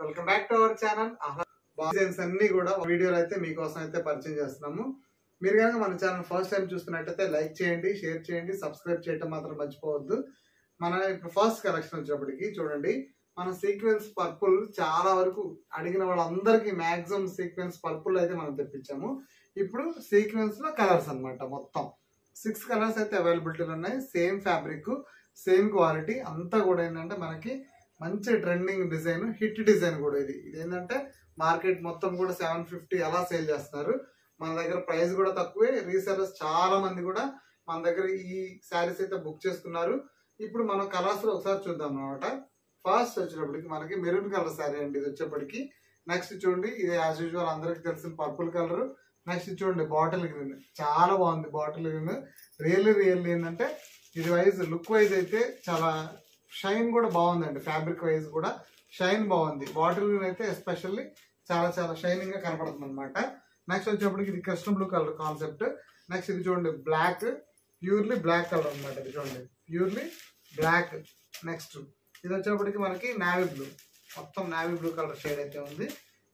Welcome back to our channel. Designs అన్ని కూడా వీడియోలో అయితే మీకోసం అయితే పరిచయం చేస్తున్నాము. మీరు కనుక మన ఛానల్ ఫస్ట్ టైం చూస్తున్నట్టయితే లైక్ చేయండి, షేర్ చేయండి, సబ్స్క్రైబ్ చేయడం మాత్రం మర్చిపోవద్దు. మన ఇప్పుడు ఫస్ట్ కలెక్షన్ వచ్చేప్పటికి చూడండి, మన సీక్వెన్స్ పర్పుల్ చాలా వరకు అడిగిన వాళ్ళందరికీ మాక్సిమం సీక్వెన్స్ పర్పుల్ అయితే మనం తెప్పించాము. ఇప్పుడు సీక్వెన్స్ లో కలర్స్ అన్నమాట. మొత్తం 6 కలర్స్ అయితే అవైలబిలిటీలో ఉన్నాయి. సేమ్ ఫ్యాబ్రిక్, సేమ్ క్వాలిటీ అంతా కూడా ఏంటంటే మనకి మంచి ట్రెండింగ్ డిజైన్, హిట్ డిజైన్ కూడా. ఇది ఏంటంటే మార్కెట్ మొత్తం కూడా 750 అలా సేల్ చేస్తున్నారు. మన దగ్గర ప్రైస్ కూడా తక్కువే. రీసెలర్స్ చాలా మంది కూడా మన దగ్గర ఈ శారీస్ అయితే బుక్ చేసుకున్నారు. ఇప్పుడు మనం కలర్స్ లో ఒకసారి చూద్దాం అనమాట. ఫస్ట్ వచ్చేటప్పటికి మనకి మెరూన్ కలర్ శారీ అండి ఇది వచ్చేప్పటికి. నెక్స్ట్ చూడండి, ఇది యాజ్ యూజువల్ అందరికి తెలిసిన పర్పుల్ కలర్. నెక్స్ట్ చూడండి బాటిల్ గ్రీన్, చాలా బాగుంది బాటిల్ గ్రీన్. రియల్లీ ఏంటంటే ఇది వైజ్ లుక్ వైజ్ అయితే చాలా షైన్ కూడా బాగుందండి. ఫ్యాబ్రిక్ వైజ్ కూడా షైన్ బాగుంది. బాటిల్ గ్రీన్ అయితే ఎస్పెషల్లీ చాలా షైనింగ్ గా కనపడుతుంది అనమాట. నెక్స్ట్ వచ్చేప్పటికి ఇది Krishna blue colour concept. Next ఇది చూడండి బ్లాక్, ప్యూర్లీ బ్లాక్ కలర్ అనమాట. ఇది చూడండి ప్యూర్లీ బ్లాక్. నెక్స్ట్ ఇది వచ్చేప్పటికి మనకి నావీ బ్లూ, మొత్తం నావీ బ్లూ కలర్ షేడ్ అయితే ఉంది.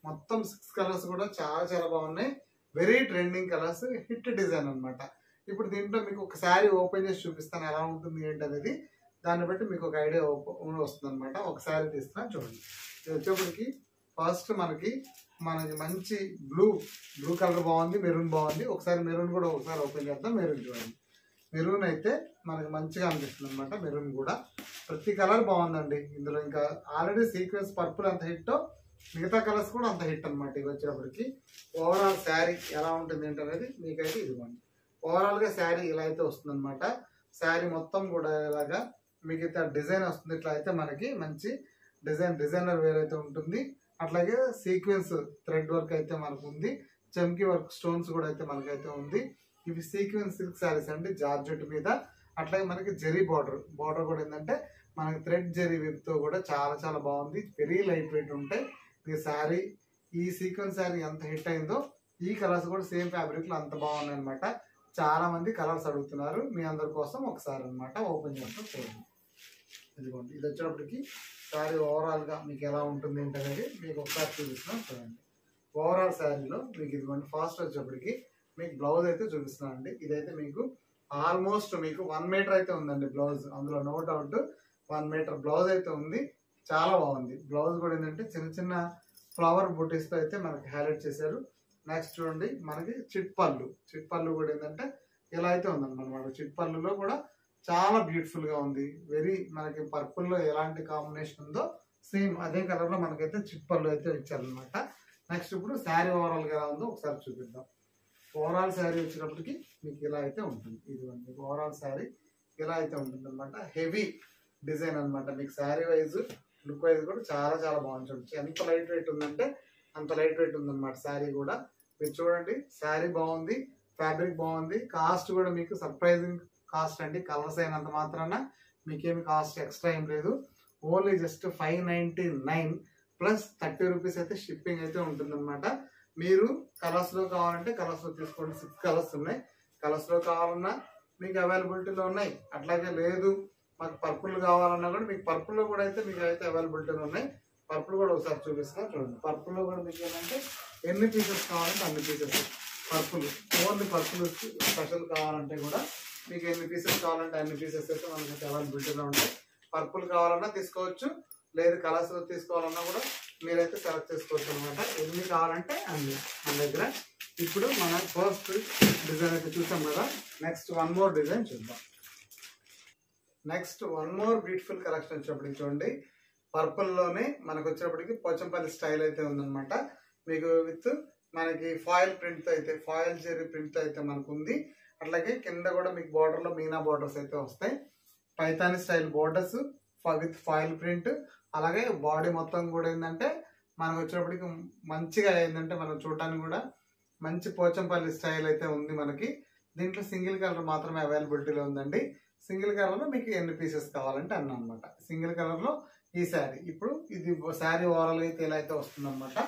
మొత్తం 6 కలర్స్ కూడా చాలా బాగున్నాయి. Very trending colours, hit design అనమాట. ఇప్పుడు దీంట్లో మీకు ఒక శారీ ఓపెన్ చేసి చూపిస్తాను ఎలా ఉంటుంది ఏంటి అనేది. దాన్ని బట్టి మీకు ఒక ఐడియా వస్తుంది అనమాట. ఒక శారీ తీస్తున్నా చూడండి. ఇది వచ్చేప్పటికి ఫస్ట్ మనకి మంచి బ్లూ కలర్ బాగుంది, మెరూన్ బాగుంది. ఒకసారి మెరూన్ కూడా ఒకసారి ఓపెన్ చేద్దాం. మెరూన్ చూడండి, మెరూన్ అయితే మనకి మంచిగా అనిపిస్తుంది అనమాట. మెరూన్ కూడా ప్రతి కలర్ బాగుందండి ఇందులో. ఇంకా ఆల్రెడీ సీక్వెన్స్ పర్పుల్ అంత హిట్, మిగతా కలర్స్ కూడా అంత హిట్ అనమాట. ఇవి వచ్చేటప్పటికి ఓవరాల్ శారీ ఎలా ఉంటుంది ఏంటనేది మీకైతే ఇదిగోండి. ఓవరాల్ గా శారీ ఇలా అయితే వస్తుంది అనమాట. శారీ మొత్తం కూడా ఇలాగా మీకు అయితే డిజైన్ వస్తుంది. ఇట్లా అయితే మనకి మంచి డిజైనర్ వేర్ అయితే ఉంటుంది. అట్లాగే సీక్వెన్స్ థ్రెడ్ వర్క్ అయితే మనకు ఉంది. చమ్కీ వర్క్ స్టోన్స్ కూడా అయితే మనకైతే ఉంది. ఇవి సీక్వెన్స్ సిల్క్ శారీస్ అండి, జార్జెట్ మీద. అట్లాగే మనకి జెరీ బార్డర్ కూడా ఏంటంటే మనకి థ్రెడ్ జెరీ తో కూడా చాలా బాగుంది. వెరీ లైట్ వెయిట్ ఉంటాయి. ఈ శారీ, ఈ సీక్వెన్స్ శారీ ఎంత హిట్ అయిందో ఈ కలర్స్ కూడా సేమ్ ఫ్యాబ్రిక్ లో అంత బాగున్నాయి అనమాట. చాలా మంది కలర్స్ అడుగుతున్నారు. మీ అందరి కోసం ఒకసారి అనమాట ఓపెన్ చేస్తాం చూడండి. ఇదిగోండి, ఇది వచ్చేటప్పటికి శారీ ఓవరాల్ గా మీకు ఎలా ఉంటుంది ఏంటనేది మీకు ఒకసారి చూపిస్తున్నాం చూడండి. ఓవరాల్ శారీలో మీకు ఇదిగోండి ఫాస్ట్ వచ్చేటప్పటికి మీకు బ్లౌజ్ అయితే చూపిస్తున్నాను అండి. ఇదైతే మీకు ఆల్మోస్ట్ మీకు 1 మీటర్ అయితే ఉందండి బ్లౌజ్. అందులో నో డౌట్ 1 మీటర్ బ్లౌజ్ అయితే ఉంది. చాలా బాగుంది. బ్లౌజ్ కూడా ఏంటంటే చిన్న ఫ్లవర్ బుటీస్ తో అయితే మనకి హైలైట్ చేశారు. నెక్స్ట్ చూడండి మనకి చిట్ పళ్ళు కూడా ఏంటంటే ఇలా అయితే ఉందన్నమాట. చిట్ పళ్ళులో కూడా చాలా బ్యూటిఫుల్ గా ఉంది. వెరీ మనకి పర్పుల్ లో ఎలాంటి కాంబినేషన్ ఉందో సేమ్ అదే కలర్ లో మనకైతే చిట్ పళ్ళు అయితే ఇచ్చారనమాట. నెక్స్ట్ ఇప్పుడు శారీ ఓవరాల్ గా ఎలా ఉందో ఒకసారి చూపిద్దాం. ఓవరాల్ శారీ వచ్చేటప్పటికి మీకు ఇలా అయితే ఉంటుంది. ఇదిగోండి ఓవరాల్ శారీ ఇలా అయితే ఉంటుంది అనమాట. హెవీ డిజైన్ అనమాట. మీకు శారీ వైజ్ లుక్ వైజ్ కూడా చాలా బాగుంది. చూడొచ్చు ఎంత లైట్ వెయిట్ ఉందంటే అంత లైట్ వెయిట్ ఉందన్నమాట శారీ కూడా. మీరు చూడండి శారీ బాగుంది, ఫ్యాబ్రిక్ బాగుంది. కాస్ట్ కూడా మీకు సర్ప్రైజింగ్ కాస్ట్ అండి. కలర్స్ అయినంత మాత్రాన మీకేమి కాస్ట్ ఎక్స్ట్రా ఏం లేదు. ఓన్లీ జస్ట్ 599 ప్లస్ 30 రూపీస్ అయితే షిప్పింగ్ అయితే ఉంటుందన్నమాట. మీరు కలర్స్ లో కావాలంటే కలర్స్ లో తీసుకోండి. 6 కలర్స్ ఉన్నాయి. కలర్స్ లో కావాలన్నా మీకు అవైలబిలిటీలో ఉన్నాయి. అట్లాగే లేదు మాకు పర్పుల్ కావాలన్నా కూడా మీకు పర్పుల్ లో కూడా అయితే మీకు అయితే అవైలబిలిటీలో ఉన్నాయి. పర్పుల్ కూడా ఒకసారి చూపిస్తున్నా చూడండి. పర్పుల్ లో కూడా మీకు ఏంటంటే ఎన్ని పీసెస్ కావాలంటే అన్ని pieces. Purple only purple special కావాలంటే కూడా మీకు ఎన్ని పీసెస్ కావాలంటే అన్ని పీసెస్ అయితే మనకి అవైలబిలిటీలో ఉంటాయి. పర్పుల్ కావాలన్నా తీసుకోవచ్చు, లేదు కలర్స్ తీసుకోవాలన్నా కూడా మీరైతే సెలెక్ట్ చేసుకోవచ్చు అనమాట. ఎన్ని కావాలంటే అన్ని మన దగ్గర. ఇప్పుడు మన ఫస్ట్ డిజైన్ అయితే చూసాం కదా. నెక్స్ట్ వన్ మోర్ డిజైన్ చూద్దాం. Next one more beautiful collection వచ్చేప్పటికి చూడండి. పర్పుల్ లోనే మనకు వచ్చేప్పటికి పోచంపల్లి స్టైల్ అయితే ఉందన్నమాట. మీకు విత్ మనకి ఫాయిల్ ప్రింట్ అయితే, ఫాయిల్ జెరీ ప్రింట్ అయితే మనకు ఉంది. అట్లాగే కింద కూడా మీకు బార్డర్ లో మీనా బార్డర్స్ అయితే వస్తాయి. Paithani style borders with foil print. అలాగే బాడీ మొత్తం కూడా ఏంటంటే మనకు వచ్చేటప్పటికి మంచిగా ఏంటంటే మనం చూడటానికి కూడా మంచి పోచంపల్లి స్టైల్ అయితే ఉంది మనకి. దీంట్లో సింగిల్ కలర్ మాత్రమే అవైలబిలిటీలో ఉందండి. సింగిల్ కలర్ లో మీకు ఎన్ని పీసెస్ కావాలంటే అన్న అనమాట. సింగిల్ కలర్ లో ఈ శారీ. ఇప్పుడు ఇది శారీ ఓవరాల్ అయితే ఇలా అయితే వస్తుంది అనమాట.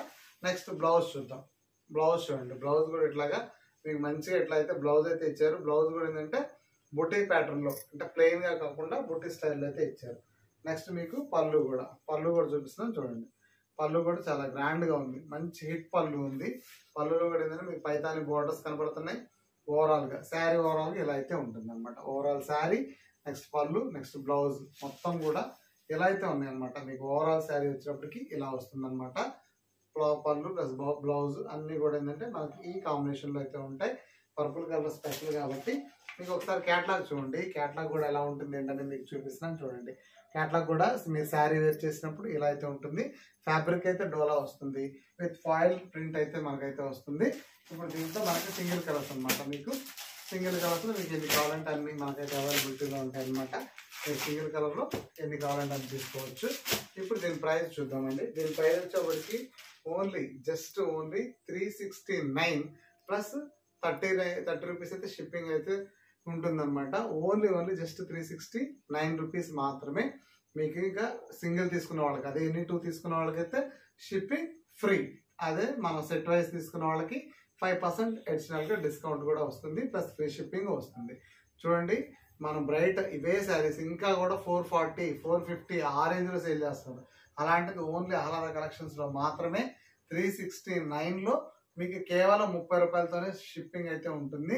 నెక్స్ట్ బ్లౌజ్ చూద్దాం. బ్లౌజ్ చూడండి. బ్లౌజ్ కూడా ఇట్లాగా మీకు మంచిగా ఇట్లా అయితే బ్లౌజ్ అయితే ఇచ్చారు. బ్లౌజ్ కూడా ఏంటంటే బుటీ ప్యాటర్న్ లో, అంటే ప్లెయిన్ గా కాకుండా బుటీ స్టైల్ అయితే ఇచ్చారు. నెక్స్ట్ మీకు పళ్ళు కూడా చూపిస్తున్నాం చూడండి. పళ్ళు కూడా చాలా గ్రాండ్ గా ఉంది, మంచి హిట్ పళ్ళు ఉంది. పళ్ళులో కూడా ఏంటంటే మీకు పైతాని బోర్డర్స్ కనపడుతున్నాయి. ఓవరాల్ గా శారీ ఓవరాల్ గా ఇలా అయితే ఉంటుంది అనమాట. ఓవరాల్ శారీ, నెక్స్ట్ పళ్ళు, నెక్స్ట్ బ్లౌజ్ మొత్తం కూడా ఇలా అయితే ఉన్నాయి అనమాట. మీకు ఓవరాల్ శారీ వచ్చేటప్పటికి ఇలా వస్తుంది అనమాట. పళ్ళు ప్లస్ బ్లౌజ్ అన్ని కూడా ఏంటంటే మనకి ఈ కాంబినేషన్ లో అయితే ఉంటాయి. పర్పుల్ కలర్ స్పెషల్ కాబట్టి మీకు ఒకసారి క్యాటలాగ్ చూడండి. క్యాటలాగ్ కూడా ఎలా ఉంటుంది ఏంటంటే మీకు చూపిస్తున్నాను చూడండి. క్యాటలాగ్ కూడా మీరు శారీ వేర్ చేసినప్పుడు ఇలా అయితే ఉంటుంది. ఫ్యాబ్రిక్ అయితే డోలా వస్తుంది, విత్ ఫాయిల్ ప్రింట్ అయితే మనకైతే వస్తుంది. ఇప్పుడు దీంట్లో మనకి సింగిల్ కలర్స్ అనమాట. మీకు సింగిల్ కలర్స్ లో మీకు ఎన్ని కావాలంటే అన్ని మనకైతే అవైలబిలిటీలో ఉంటాయి అనమాట. మీరు సింగిల్ కలర్ లో ఎన్ని కావాలంటే అన్ని తీసుకోవచ్చు. ఇప్పుడు దీని ప్రైస్ చూద్దామండి. దీని ప్రైస్ వచ్చేప్పటికి జస్ట్ ఓన్లీ 369 ప్లస్ 30 రూపీస్ అయితే షిప్పింగ్ అయితే ఉంటుందన్నమాట. ఓన్లీ జస్ట్ 369 రూపీస్ మాత్రమే. మీకు ఇంకా సింగిల్ తీసుకున్న వాళ్ళకి, అదే ఎన్ని 2 తీసుకున్న వాళ్ళకైతే షిప్పింగ్ ఫ్రీ. అదే మనం సెట్ వైజ్ తీసుకున్న వాళ్ళకి 5% అడిషనల్ గా డిస్కౌంట్ కూడా వస్తుంది, ప్లస్ ఫ్రీ షిప్పింగ్ వస్తుంది. చూడండి, మనం బ్రైట్ ఇవే శారీస్ ఇంకా కూడా 440, 450 ఆ రేంజ్ లో సేల్ చేస్తున్నారు. అలాంటిది ఓన్లీ ఆహ్లాద కలెక్షన్స్ లో మాత్రమే 369 లో మీకు కేవలం 30 రూపాయలతోనే షిప్పింగ్ అయితే ఉంటుంది.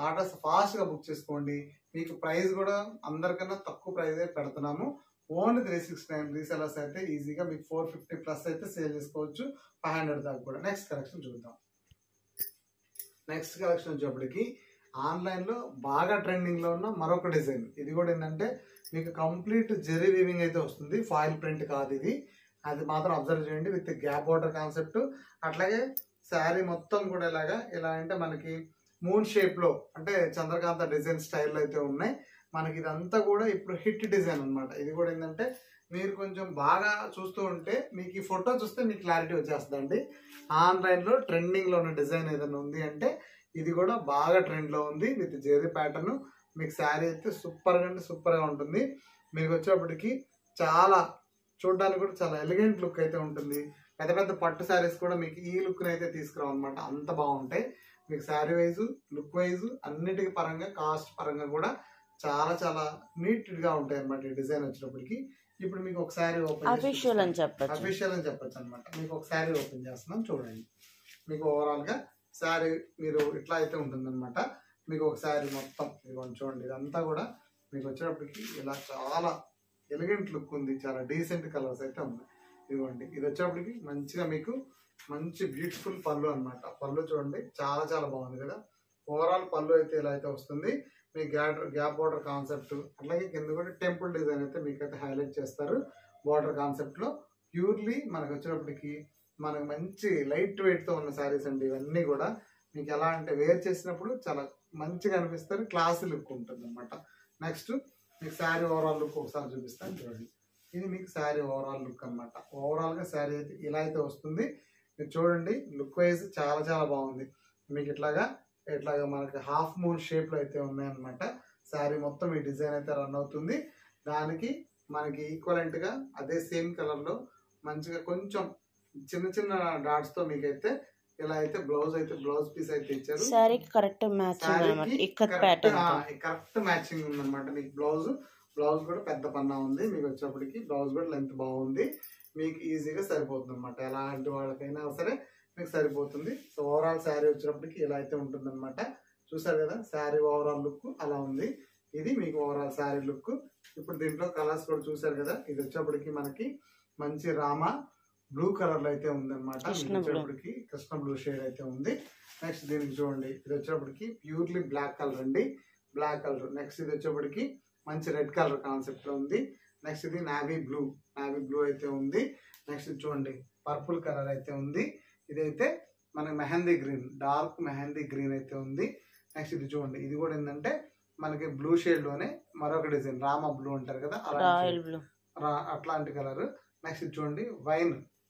ఆర్డర్స్ ఫాస్ట్ గా బుక్ చేసుకోండి. మీకు ప్రైస్ కూడా అందరికన్నా తక్కువ ప్రైస్ పెడుతున్నాము. ఓన్లీ 369. రీసెలర్స్ అయితే ఈజీగా మీకు 450 ప్లస్ అయితే సేల్ చేసుకోవచ్చు, 500 దాకా కూడా. నెక్స్ట్ కలెక్షన్ చూద్దాం. నెక్స్ట్ కలెక్షన్ వచ్చేప్పటికి ఆన్లైన్ లో బాగా ట్రెండింగ్ లో ఉన్న మరొక డిజైన్. ఇది కూడా ఏంటంటే మీకు కంప్లీట్ జెరీ వీవింగ్ అయితే వస్తుంది, ఫాయిల్ ప్రింట్ కాదు ఇది. అది మాత్రం అబ్జర్వ్ చేయండి. With gap border concept. అట్లాగే శారీ మొత్తం కూడా ఇలా అంటే మనకి మూన్ షేప్ లో అంటే చంద్రకాంత డిజైన్ స్టైల్లో అయితే ఉన్నాయి. మనకి ఇదంతా కూడా ఇప్పుడు హిట్ డిజైన్ అనమాట. ఇది కూడా ఏంటంటే మీరు కొంచెం బాగా చూస్తూ ఉంటే మీకు ఈ ఫోటో చూస్తే మీకు క్లారిటీ వచ్చేస్తుందండి. ఆన్లైన్ లో ట్రెండింగ్ లో ఉన్న డిజైన్ ఏదైనా ఉంది అంటే ఇది కూడా బాగా ట్రెండ్ లో ఉంది. With zari pattern. మీకు శారీ అయితే సూపర్ గా సూపర్ గా ఉంటుంది. మీకు వచ్చేప్పటికి చాలా చూడడానికి కూడా చాలా ఎలిగెంట్ లుక్ అయితే ఉంటుంది. పెద్ద పెద్ద పట్టు శారీస్ కూడా మీకు ఈ లుక్ అయితే తీసుకురావు అనమాట, అంత బాగుంటాయి. మీకు శారీ వైజ్, లుక్ వైజ్ అన్నిటికి పరంగా, కాస్ట్ పరంగా కూడా చాలా చాలా నీట్ గా ఉంటాయి అనమాట ఈ డిజైన్ వచ్చేటప్పటికి. ఇప్పుడు మీకు ఒక శారీ ఓపెన్ అఫీషియల్ అని చెప్పచ్చు అనమాట. మీకు ఒక శారీ ఓపెన్ చేస్తున్నాం చూడండి. మీకు ఓవరాల్ గా శారీ మీరు ఇట్లా అయితే ఉంటుంది అనమాట. మీకు ఒక శారీ మొత్తం ఇదిగోండి చూడండి. ఇదంతా కూడా మీకు వచ్చేటప్పటికి ఇలా చాలా ఎలిగెంట్ లుక్ ఉంది, చాలా డీసెంట్ కలర్స్ అయితే ఉన్నాయి. ఇదిగోండి, ఇది వచ్చేప్పటికి మంచిగా మీకు మంచి బ్యూటిఫుల్ పళ్ళు అనమాట. పళ్ళు చూడండి చాలా చాలా బాగుంది కదా. ఓవరాల్ పళ్ళు అయితే ఇలా అయితే వస్తుంది. మీ గ్యాప్ బార్డర్ కాన్సెప్ట్, అట్లాగే కింద కూడా టెంపుల్ డిజైన్ అయితే మీకైతే హైలైట్ చేస్తారు బార్డర్ కాన్సెప్ట్ లో. ప్యూర్లీ మనకు వచ్చేటప్పటికి మనకు మంచి లైట్ వెయిట్ తో ఉన్న శారీస్ అండి ఇవన్నీ కూడా. మీకు ఎలా అంటే వేర్ చేసినప్పుడు చాలా మంచిగా అనిపిస్తారు, క్లాసీ లుక్ ఉంటుంది అనమాట. నెక్స్ట్ మీకు శారీ ఓవరాల్ లుక్ ఒకసారి చూపిస్తాను చూడండి. ఇది మీకు శారీ ఓవరాల్ లుక్ అనమాట. ఓవరాల్ గా శారీ అయితే ఇలా అయితే వస్తుంది. మీరు చూడండి, లుక్ వైజ్ చాలా చాలా బాగుంది. మీకు ఇట్లాగా మనకి హాఫ్ మూన్ షేప్ లో అయితే ఉన్నాయన్నమాట. శారీ మొత్తం ఈ డిజైన్ అయితే రన్ అవుతుంది. దానికి మనకి ఈక్వలెంట్ గా అదే సేమ్ కలర్ లో మంచిగా కొంచెం చిన్న చిన్న డాట్స్ తో మీకైతే ఇలా అయితే బ్లౌజ్ పీస్ అయితే ఇచ్చారు. కరెక్ట్ మ్యాచింగ్ ఉందన్నమాట. మీకు బ్లౌజ్ కూడా పెద్ద పన్నా ఉంది. మీకు వచ్చేప్పటికి బ్లౌజ్ కూడా లెంత్ బాగుంది. మీకు ఈజీగా సరిపోతుంది అనమాట. ఎలాంటి వాళ్ళకైనా సరే మీకు సరిపోతుంది. సో ఓవరాల్ శారీ వచ్చేటప్పటికి ఇలా అయితే ఉంటుంది అనమాట. చూసారు కదా శారీ ఓవరాల్ లుక్ అలా ఉంది. ఇది మీకు ఓవరాల్ శారీ లుక్. ఇప్పుడు దీంట్లో కలర్స్ కూడా చూసారు కదా. ఇది వచ్చేప్పటికి మనకి మంచి రామా బ్లూ కలర్ లో అయితే ఉంది అనమాట. వచ్చేప్పటికి కృష్ణ బ్లూ షేడ్ అయితే ఉంది. నెక్స్ట్ దీనికి చూడండి, ఇది వచ్చేప్పటికి ప్యూర్లీ బ్లాక్ కలర్ అండి, బ్లాక్ కలర్. నెక్స్ట్ ఇది వచ్చేప్పటికి మంచి రెడ్ కలర్ కాన్సెప్ట్ లో ఉంది. నెక్స్ట్ ఇది నావీ బ్లూ అయితే ఉంది. నెక్స్ట్ చూడండి పర్పుల్ కలర్ అయితే ఉంది. ఇదైతే మనకి mehndi green, dark mehndi green అయితే ఉంది. నెక్స్ట్ ఇది చూడండి, ఇది కూడా ఏంటంటే మనకి బ్లూ షేడ్ లోనే మరొక డిజైన్, రామా బ్లూ అంటారు కదా అట్లాంటి కలర్. నెక్స్ట్ చూడండి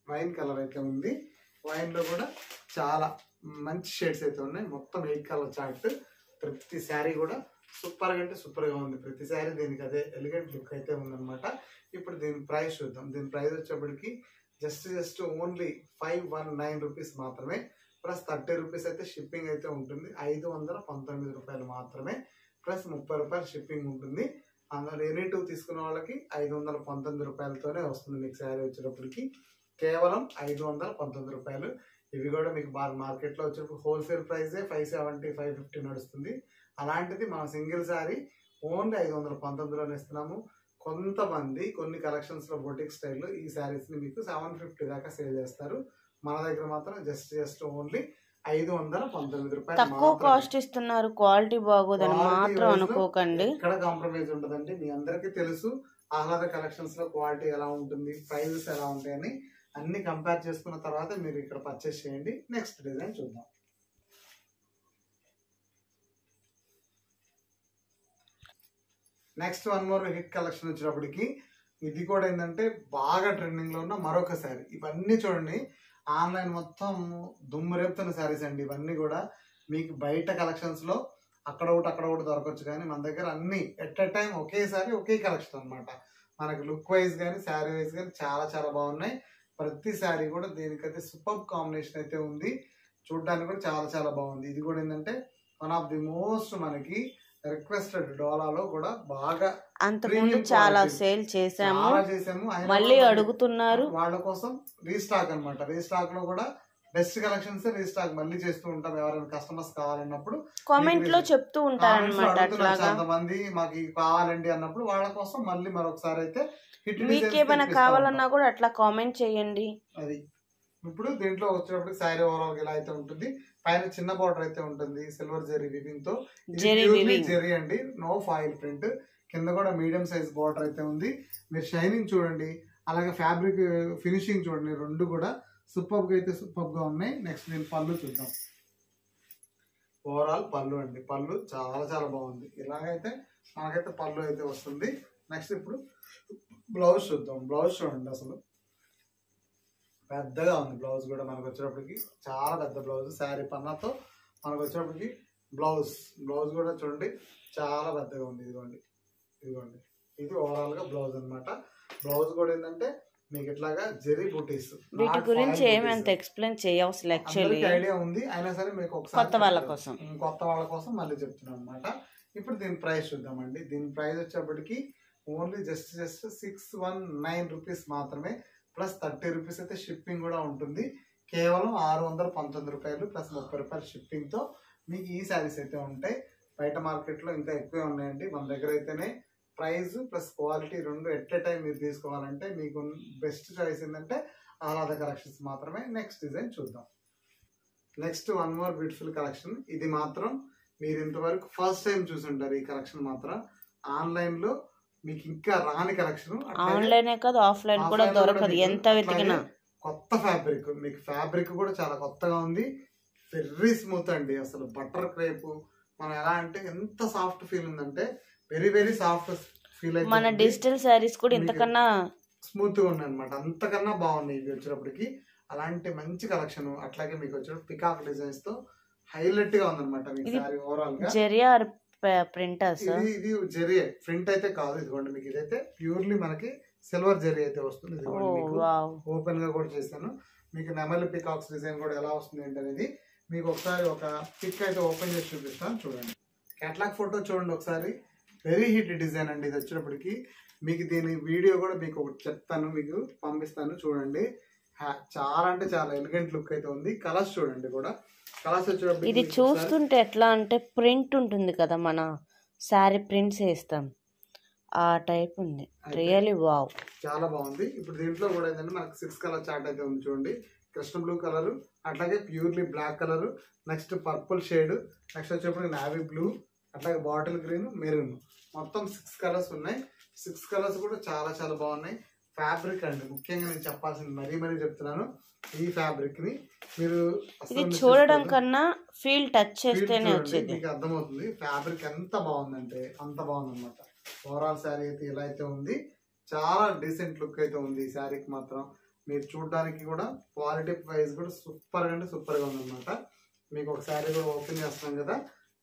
వైన్ కలర్ అయితే ఉంది. వైన్ లో కూడా చాలా మంచి షేడ్స్ అయితే ఉన్నాయి. మొత్తం 8 కలర్ చార్ట్. ప్రతి శారీ కూడా సూపర్ గా అంటే సూపర్ గా ఉంది. ప్రతి శారీ దీనికి అదే ఎలిగెంట్ లుక్ అయితే ఉందన్నమాట. ఇప్పుడు దీని ప్రైస్ చూద్దాం. దీని ప్రైస్ వచ్చేప్పటికి జస్ట్ ఓన్లీ 519 రూపీస్ మాత్రమే. ప్లస్ 30 రూపీస్ అయితే షిప్పింగ్ అయితే ఉంటుంది. 519 రూపాయలు మాత్రమే. ప్లస్ 30 రూపాయలు షిప్పింగ్ ఉంటుంది. అందులో ఎనీ 2 తీసుకున్న వాళ్ళకి 519 రూపాయలతోనే వస్తుంది మీకు శారీ వచ్చేటప్పటికి. కేవలం 519 రూపాయలు. ఇవి కూడా మీకు మార్కెట్లో వచ్చేప్పుడు హోల్సేల్ ప్రైసే 570, 550 నడుస్తుంది. అలాంటిది మనం సింగిల్ శారీ ఓన్లీ 519లోనే ఇస్తున్నాము. కొంతమంది కొన్ని కలెక్షన్స్లో బొటిక్ స్టైల్లో ఈ శారీస్ని మీకు 750 దాకా సేల్ చేస్తారు. మన దగ్గర మాత్రం జస్ట్ ఓన్లీ 519 రూపాయలు తక్కువ కాస్ట్ ఇస్తున్నారు. క్వాలిటీ బాగోదని మాత్రం అనుకోకండి. ఎక్కడ కాంప్రమైజ్ ఉండదండి. మీ అందరికీ తెలుసు ఆహ్లాద కలెక్షన్స్ లో క్వాలిటీ ఎలా ఉంటుంది, ప్రైజెస్ ఎలా ఉంటాయని అన్ని కంపేర్ చేసుకున్న తర్వాత మీరు ఇక్కడ పర్చేస్ చేయండి. నెక్స్ట్ డిజైన్ చూద్దాం. Next one more hit collection వచ్చినప్పటికి ఇది కూడా ఏంటంటే బాగా ట్రెండింగ్ లో ఉన్న మరొక శారీ. ఇవన్నీ చూడండి ఆన్లైన్ మొత్తం దుమ్ము రేపుతున్న శారీస్ అండి. ఇవన్నీ కూడా మీకు బయట కలెక్షన్స్ లో అక్కడ ఒకటి దొరకవచ్చు, కానీ మన దగ్గర అన్ని ఎట్ ఎ టైం ఒకేసారి ఒకే కలెక్షన్ అనమాట. మనకి లుక్ వైజ్ కానీ శారీ వైజ్ కానీ చాలా బాగున్నాయి. ప్రతి శారీ కూడా దీనికైతే సూపర్ కాంబినేషన్ అయితే ఉంది. చూడడానికి కూడా చాలా బాగుంది. ఇది కూడా ఏంటంటే వన్ ఆఫ్ ది మోస్ట్ మనకి రిక్వెస్టెడ్ డోలాలో కూడా బాగా అంతకుముందు చాలా సేల్ చేసాము, మళ్ళీ అడుగుతున్నారు. వాళ్ళ కోసం రీస్టాక్ అనమాట. రీస్టాక్ లో కూడా బెస్ట్ కలెక్షన్స్ రీస్టాక్ మళ్ళీ చేస్తూ ఉంటాం. ఎవరైనా కస్టమర్స్ కావాలన్నప్పుడు కామెంట్ లో చెప్తూ ఉంటారు అనమాట. కొంతమంది మాకు కావాలండి అన్నప్పుడు వాళ్ళ కోసం మళ్ళీ మరొకసారి అయితే మీకు ఏమైనా కావాలన్నా కూడా అట్లా కామెంట్ చేయండి. అది ఇప్పుడు దీంట్లో వచ్చేటప్పుడు శారీ ఓవరాల్ ఇలా అయితే ఉంటుంది. పైన చిన్న బార్డర్ అయితే ఉంటుంది సిల్వర్ జెరీ వివింగ్ తో. జెరీ అండి, నో ఫాయిల్ ప్రింట్. కింద కూడా మీడియం సైజ్ బార్డర్ అయితే ఉంది. మీరు షైనింగ్ చూడండి, అలాగే ఫ్యాబ్రిక్ ఫినిషింగ్ చూడండి, రెండు కూడా సూపర్ గా అయితే సూపర్ గా ఉన్నాయి. నెక్స్ట్ నేను పళ్ళు చూద్దాం. ఓవరాల్ పళ్ళు అండి, పళ్ళు చాలా బాగుంది. ఇలాగైతే మనకైతే పళ్ళు అయితే వస్తుంది. నెక్స్ట్ ఇప్పుడు బ్లౌజ్ చూద్దాం. బ్లౌజ్ చూడండి, అసలు పెద్దగా ఉంది బ్లౌజ్ కూడా. మనకు వచ్చేటప్పటికి చాలా పెద్ద బ్లౌజ్ శారీ పన్నాతో మనకు వచ్చేటప్పటికి బ్లౌజ్ కూడా చూడండి చాలా పెద్దగా ఉంది. ఇదిగోండి ఇది ఓవరాల్ గా బ్లౌజ్ అనమాట. బ్లౌజ్ కూడా ఏంటంటే మీకు ఇట్లాగా జెరీ బూటీస్. వీటి గురించి ఏమంత ఎక్స్ప్లెయిన్ చేయవసరం, యాక్చువల్లీ ఐడియా ఉంది. అయినా సరే మీకు ఒకసారి కొత్త వాళ్ళ కోసం మళ్ళీ చెప్తున్నాను అనమాట. ఇప్పుడు దీని ప్రైస్ చూద్దామండి. దీని ప్రైస్ వచ్చేప్పటికి ఓన్లీ జస్ట్ 619 రూపీస్ మాత్రమే, ప్లస్ 30 రూపీస్ అయితే షిప్పింగ్ కూడా ఉంటుంది. కేవలం 619 రూపాయలు ప్లస్ 30 రూపాయలు షిప్పింగ్ తో మీకు ఈ శారీస్ అయితే ఉంటాయి. బయట మార్కెట్ లో ఇంకా ఎక్కువే ఉన్నాయండి. మన దగ్గర అయితేనే ప్రైస్ ప్లస్ క్వాలిటీ రెండు ఎట్ ఎ టైం మీరు తీసుకోవాలంటే మీకు బెస్ట్ చాయిస్ ఏంటంటే ఆహ్లాద కలెక్షన్స్ మాత్రమే. నెక్స్ట్ డిజైన్ చూద్దాం. Next one more beautiful collection. ఇది మాత్రం మీరు ఇంతవరకు ఫస్ట్ టైం చూసుంటారు. ఈ కలెక్షన్ మాత్రం ఆన్లైన్ లో మీకు ఇంకా రాని కలెక్షన్. ఆన్లైన్ కాదు ఆఫ్లైన్ కూడా దొరకదు ఎంత వెతికినా. కొత్త ఫ్యాబ్రిక్, మీకు ఫ్యాబ్రిక్ కూడా చాలా కొత్తగా ఉంది. వెరీ స్మూత్ అండి, అసలు బటర్ క్రేప్. మనం ఎలా అంటే ఎంత సాఫ్ట్ ఫీల్ ఉందంటే వెరీ సాఫ్ట్ ఫీల్ అయితే. మన డిజిటల్ శారీస్ కూడా ఇంతకన్నా స్మూత్ గా ఉన్నాయి అనమాట. అంతకన్నా బాగున్నాయి ఇవి వచ్చేటప్పటికి. అలాంటి మంచి కలెక్షన్. అట్లాగే మీకు వచ్చేటప్పుడు పికాక్ డిజైన్స్ తో హైలైట్ గా ఉందన్నమాట మీకు సారీ ఓవరాల్ గా. ఇది జెరీ ప్రింట్ అయితే కాదు. ఇదిగోండి మీకు ఇదైతే ప్యూర్లీ మనకి సిల్వర్ జెరీ అయితే వస్తుంది. ఇదిగోండి ఓపెన్ గా కూడా చేశాను. మీకు నెమలి పికాక్స్ డిజైన్ కూడా ఎలా వస్తుంది ఏంటనేది మీకు ఒకసారి ఒక పిక్ అయితే ఓపెన్ చేసి చూపిస్తాను. చూడండి కేటలాగ్ ఫోటో చూడండి ఒకసారి. వెరీ హిట్ డిజైన్ అండి ఇది వచ్చేటప్పటికి. మీకు దీని వీడియో కూడా మీకు ఒకటి చెప్తాను, మీకు పంపిస్తాను చూడండి. చాలా అంటే చాలా ఎలిగెంట్ లుక్ అయితే ఉంది. కలర్స్ చూడండి కూడా. కలర్స్ వచ్చేటప్పుడు ఇది చూస్తుంటే ఎట్లా అంటే ప్రింట్ ఉంటుంది కదా, మన శారీ ప్రింట్స్ వేస్తాం ఆ టైప్ ఉంది. రియల్లీ వావ్, చాలా బాగుంది. ఇప్పుడు దీంట్లో కూడా ఏంటంటే మనకు 6 కలర్ చార్ట్ అయితే ఉంది చూడండి. కృష్ణ బ్లూ కలర్, అట్లాగే purely black colour, next purple shade, next వచ్చేప్పుడు నావీ బ్లూ, అట్లాగే బాటిల్ గ్రీన్, మెరూన్, మొత్తం 6 కలర్స్ ఉన్నాయి. 6 కలర్స్ కూడా చాలా బాగున్నాయి. ఫ్యాబ్రిక్ అండి ముఖ్యంగా నేను చెప్పాల్సింది మరీ చెప్తున్నాను. ఈ ఫ్యాబ్రిక్ ని మీరు చూడడం కన్నా ఫీల్ టచ్ చేస్తేనే వచ్చేది మీకు అర్థమవుతుంది. ఫ్యాబ్రిక్ ఎంత బాగుందంటే అంత బాగుందన్నమాట. ఓవరాల్ శారీ అయితే ఇలా అయితే ఉంది. చాలా డీసెంట్ లుక్ అయితే ఉంది ఈ శారీకి మాత్రం. మీరు చూడడానికి కూడా క్వాలిటీ వైజ్ కూడా సూపర్ అంటే సూపర్ గా ఉందన్నమాట. మీకు ఒక శారీ కూడా ఓపెన్ చేస్తాం కదా,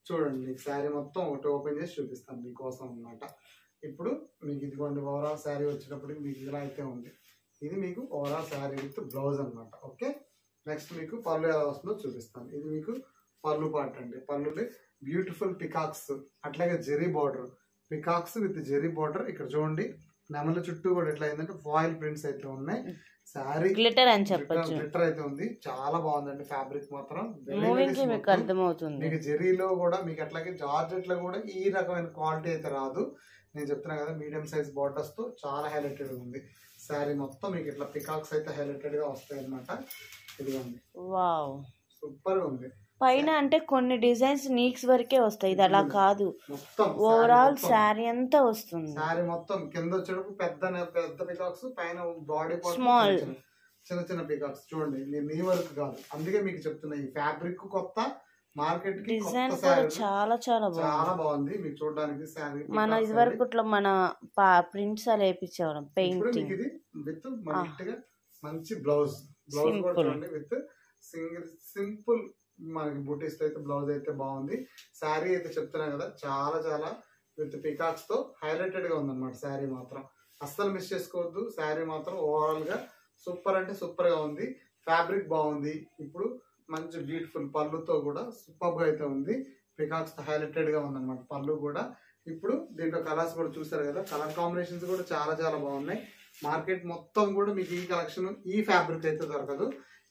చూడండి. మీకు శారీ మొత్తం ఒకటి ఓపెన్ చేసి చూపిస్తాను మీకోసం అన్నమాట. ఇప్పుడు మీకు ఇదిగోండి ఓవరాల్ శారీ వచ్చేటప్పుడు మీకు ఇలా అయితే ఉంది. ఇది మీకు ఓవరాల్ శారీ విత్ బ్లౌజ్ అనమాట. ఓకే, నెక్స్ట్ మీకు పళ్ళు ఎలా వస్తుందో చూపిస్తాను. ఇది మీకు పళ్ళు పార్ట్ అండి. పళ్ళులో బ్యూటిఫుల్ పికాక్స్, అట్లాగే zari border, peacocks with zari border. ఇక్కడ చూడండి నెమల చుట్టూ కూడా ఎట్లా అయిందంటే ఫాయిల్ ప్రింట్స్ అయితే ఉన్నాయి. శారీ గ్లిటర్ అని చెప్పొచ్చు. గ్లిటర్ అయితే ఉంది, చాలా బాగుందండి. ఫ్యాబ్రిక్ మాత్రం మూవింగ్ కి మీకు అర్థమవుతుంది. మీకు జెరీలో కూడా మీకు అట్లాగే జార్జెట్ లో కూడా ఈ రకమైన క్వాలిటీ అయితే రాదు. నేను చెప్తున్నా కదా, మీడియం సైజ్ బార్డర్స్ తో చాలా హైలైటెడ్ ఉంది. శారీ మొత్తం మీకు ఇట్లా పికాక్స్ అయితే హైలైటెడ్ గా వస్తాయి అన్నమాట. ఇదిగోండి, వావ్ సూపర్ గా ఉంది. పైన అంటే కొన్ని డిజైన్స్ నీక్స్ వరకే వస్తాయి, ఇది అలా కాదు, మొత్తం ఓవరాల్ శారీ అంతా వస్తుంది. శారీ మొత్తం కింద వచ్చేటప్పుడు పెద్ద పికాక్స్, పైన బాడీ స్మాల్ చిన్న చిన్న పికాక్స్. చూడండి, నేను నీ వరకు కాదు, అందుకే మీకు చెప్తున్నా ఈ ఫ్యాబ్రిక్ కొత్త, మార్కెట్ కి డిజైన్ కూడా చాలా చాలా బాగుంది. మీకు చూడడానికి శారీ మన ఇది వరకు మన ప్రింట్స్ అలా వేయించేవాళ్ళం పెయింటింగ్. ఇది విత్ మంచి బ్లౌజ్ కూడా చూడండి, విత్ సింపుల్ మనకి బూటీస్ తో అయితే బ్లౌజ్ అయితే బాగుంది. శారీ అయితే చెప్తున్నా కదా, చాలా చాలా విత్ పికాక్స్ తో హైలైటెడ్ గా ఉందన్నమాట. శారీ మాత్రం అస్సలు మిస్ చేసుకోవద్దు. శారీ మాత్రం ఓవరాల్ గా సూపర్ అంటే సూపర్ గా ఉంది. ఫ్యాబ్రిక్ బాగుంది. ఇప్పుడు మంచి బ్యూటిఫుల్ పళ్ళుతో కూడా సూపర్ గా అయితే ఉంది. పికాక్స్ తో హైలైటెడ్ గా ఉందన్నమాట పళ్ళు కూడా. ఇప్పుడు దీంట్లో కలర్స్ కూడా చూసారు కదా, కలర్ కాంబినేషన్స్ కూడా చాలా చాలా బాగున్నాయి. మార్కెట్ మొత్తం కూడా మీకు ఈ కలెక్షన్ ఈ ఫ్యాబ్రిక్ అయితే దొరకదు.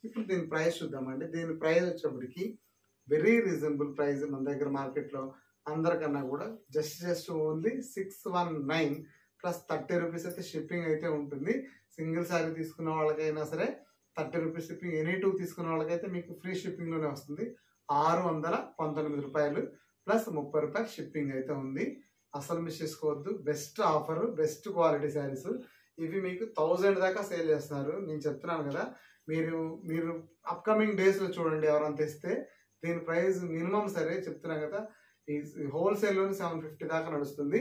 ఇప్పుడు దీని ప్రైస్ చూద్దామండి. దీని ప్రైస్ వచ్చేప్పటికి వెరీ రీజనబుల్ ప్రైస్ మన దగ్గర మార్కెట్ లో అందరికన్నా కూడా జస్ట్ ఓన్లీ 619 ప్లస్ 30 రూపీస్ అయితే షిప్పింగ్ అయితే ఉంటుంది. సింగిల్ శారీ తీసుకున్న వాళ్ళకైనా సరే 30 రూపీస్ షిప్పింగ్, ఎనీ టూ తీసుకున్న వాళ్ళకైతే మీకు ఫ్రీ షిప్పింగ్ లోనే వస్తుంది. 619 రూపాయలు ప్లస్ 30 రూపాయలు షిప్పింగ్ అయితే ఉంది. అసలు మిస్ చేసుకోవద్దు. Best offer, best quality saris ఇవి మీకు 1000 దాకా సేల్ చేస్తున్నారు. నేను చెప్తున్నాను కదా, మీరు అప్కమింగ్ డేస్ లో చూడండి, ఎవరైనా తెస్తే దీని ప్రైస్ మినిమం సరే చెప్తున్నా కదా, ఈ హోల్సేల్ లోని 750 దాకా నడుస్తుంది.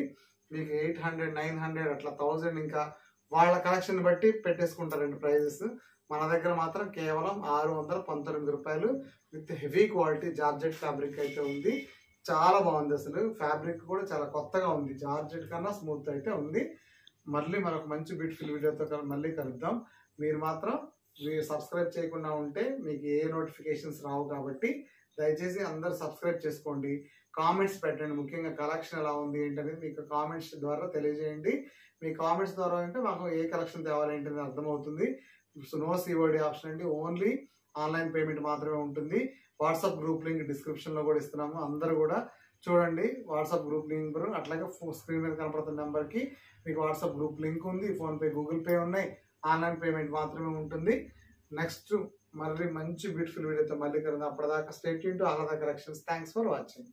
మీకు 800, 900 అట్లా 1000 ఇంకా వాళ్ళ కలెక్షన్ బట్టి పెట్టేసుకుంటారండి ప్రైజెస్. మన దగ్గర మాత్రం కేవలం 619 రూపాయలు with heavy quality georgette fabric అయితే ఉంది. చాలా బాగుంది. అసలు ఫ్యాబ్రిక్ కూడా చాలా కొత్తగా ఉంది. జార్జెట్ కన్నా స్మూత్ అయితే ఉంది. మళ్ళీ మనకు మంచి బ్యూటిఫుల్ వీడియోతో మళ్ళీ కలుద్దాం. మీరు మాత్రం సబ్స్క్రైబ్ చేయకుండా ఉంటే మీకు ఏ నోటిఫికేషన్స్ రావు. కాబట్టి దయచేసి అందరు సబ్స్క్రైబ్ చేసుకోండి. కామెంట్స్ పెట్టండి. ముఖ్యంగా కలెక్షన్ ఎలా ఉంది ఏంటనేది మీకు కామెంట్స్ ద్వారా తెలియజేయండి. మీ కామెంట్స్ ద్వారా అంటే మాకు ఏ కలెక్షన్ తేవాలి ఏంటనేది అర్థమవుతుంది. నో సిఓడి ఆప్షన్ అండి, ఓన్లీ ఆన్లైన్ పేమెంట్ మాత్రమే ఉంటుంది. వాట్సాప్ గ్రూప్ లింక్ డిస్క్రిప్షన్ లో కూడా ఇస్తున్నాము. అందరూ కూడా చూడండి, వాట్సాప్ గ్రూప్ లింక్ అట్లాగే స్క్రీన్ మీద కనపడుతున్న నెంబర్ కి మీకు వాట్సాప్ గ్రూప్ లింక్ ఉంది. ఫోన్ పే, గూగుల్ పే ఉన్నాయి. ఆన్లైన్ పేమెంట్ మాత్రమే ఉంటుంది. నెక్స్ట్ మళ్ళీ మంచి బ్యూటిఫుల్ వీడియోతో మళ్ళీ కలుద్దాం. అప్పటిదాకా stay tune to Aahlada collections. Thanks for watching.